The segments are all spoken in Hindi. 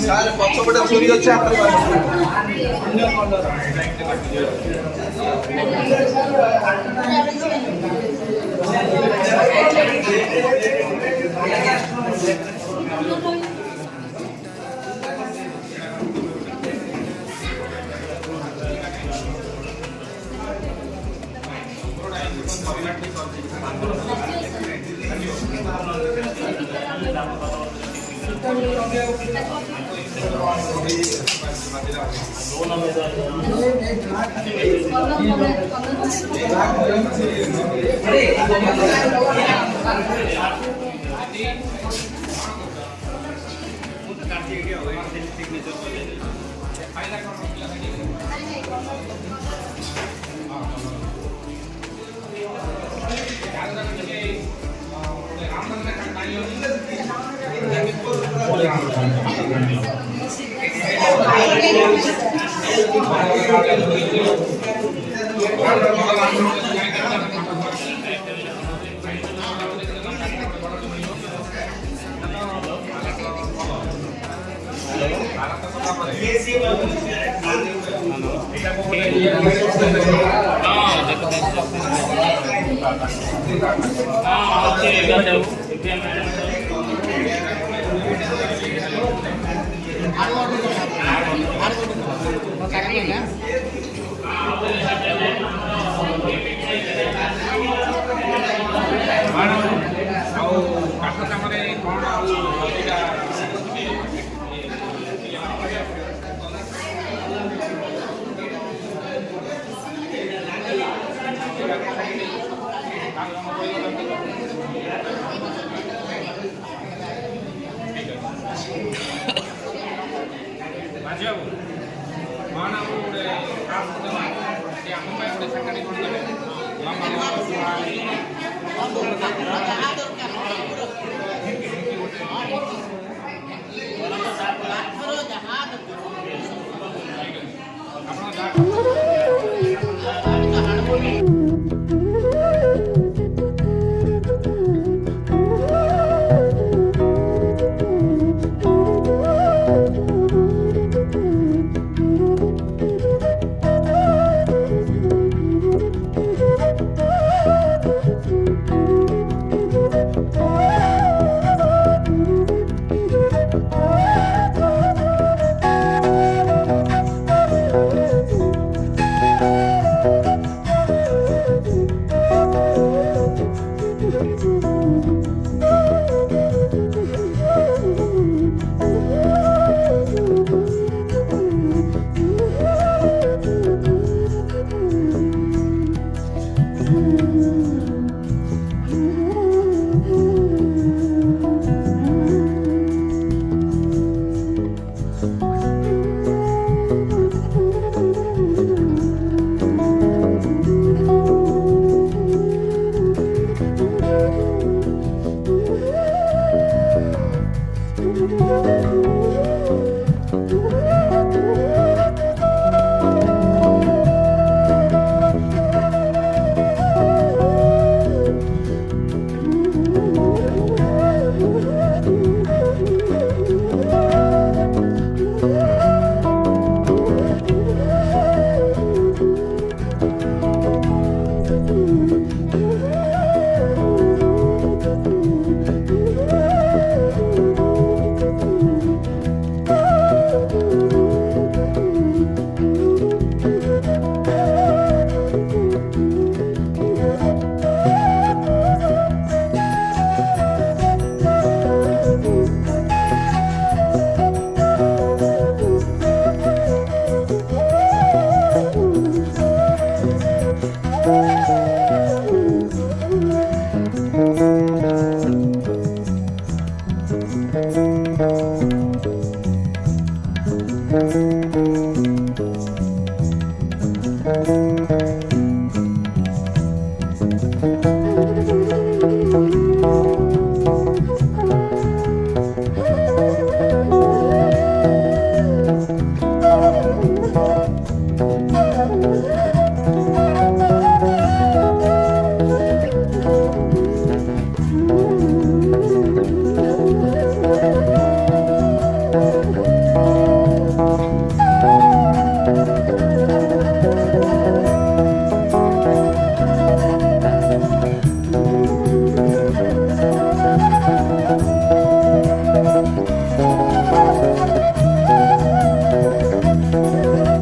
ସାର୍ ପଛପଟେ ଚୋରି ଅଛି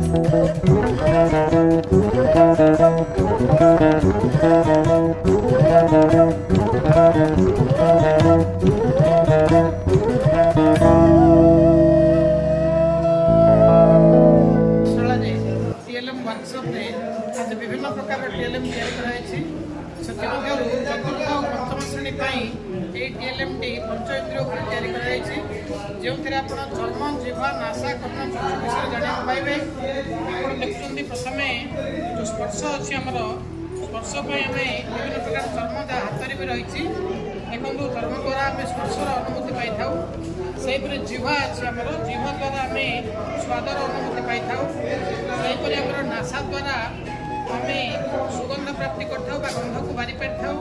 TLM वर्कशॉप में आज विभिन्न प्रकार TLM तैयारी चतुर्थ और पंचम श्रेणी TLM टी पंच इंद्रिय तैयारी जो थे आप चर्म जीवा नासा कर्ण विषय जाना पाइबे। देखते प्रथम जो स्पर्श अच्छी आमर स्पर्श आम विभिन्न प्रकार चर्म जहाँ हाथ भी रही देखो चर्म द्वारा आम स्पर्शर अनुभूति पाई था से जीवा अच्छी आमर जीवा द्वारा आम स्वादर अनुभूति पाई था से नासा द्वारा आम सुगंध प्राप्ति कर गंध को बारी पारि था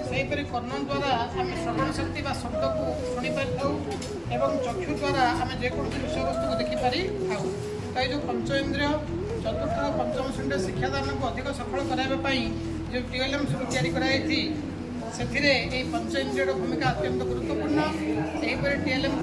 से कर्ण द्वारा आम श्रवण शक्ति शब्द को शुणी पारि एवं चक्षु द्वारा आम जेको विषय वस्तु को देखिपारि था। तो ये जो पंच इंद्रिय चतुर्थ और पंचम श्रेणी शिक्षादान को अधिक सफल कराइबा जो TLM सब तैयारी से पंच इंद्रिय भूमिका अत्यंत गुरुत्वपूर्ण। यहीपर TLM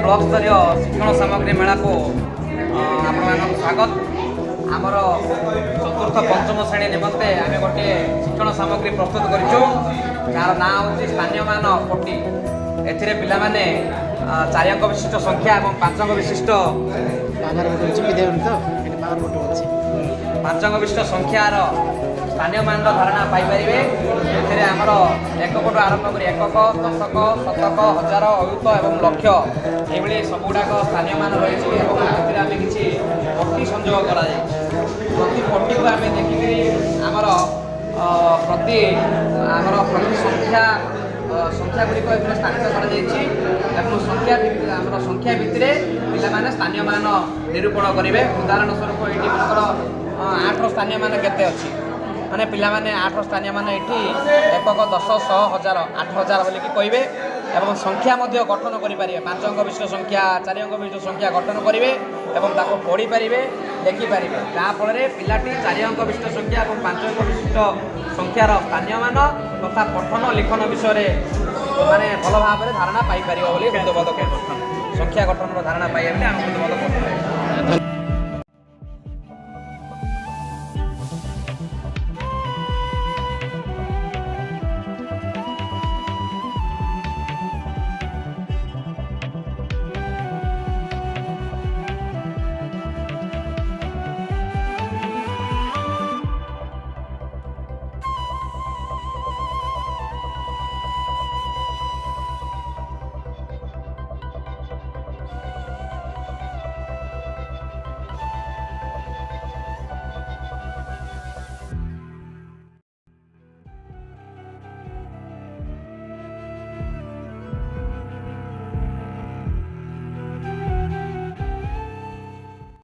ब्लॉक स्तरीय शिक्षण सामग्री मेला को आप स्वागत। आमर चतुर्थ पंचम श्रेणी निमंते आम गोटे शिक्षण सामग्री प्रस्तुत कर ना हूँ स्थानीय मान पोटी। ए पिलाने 4 अंक विशिष्ट संख्या और 5 अंक विशिष्ट 5 अंक विशिष्ट संख्यार स्थानीय मान धारणा पाइपर। आमर एकक आरंभ कर एकक दशक शतक हजार अयुत और लक्ष ये सब गुड़ाक स्थानीय मान रही आम किसी पट्टी संयोग कर प्रति पट्टी को आम देखिक आमर प्रति संख्या संख्या गुड़िक स्थानित कर संख्या भितर पिला स्थानीय मान निरूपण करेंगे। उदाहरण स्वरूप ये मनकर 8 स्थानीय मान केते अच्छी माने पिला माने 8 स्थानीय मान ये एकक 10 100 1000 8000 बोलिकी कहे एवं संख्या गठन करेंगे। 5 अंक विशिष्ट संख्या 4 अंक विशिष्ट संख्या गठन करेंगे और ताको पढ़ी पारे लिखिपारे जहाँफल पिलाटी 4 अंक विशिष्ट संख्या और 5 अंक विशिष्ट संख्यार स्थानीय मान तथा पठन लिखन विषय माने भल भाव धारणा पाइपर बोली संख्या गठन धारणा पाइबा आम बोध कर।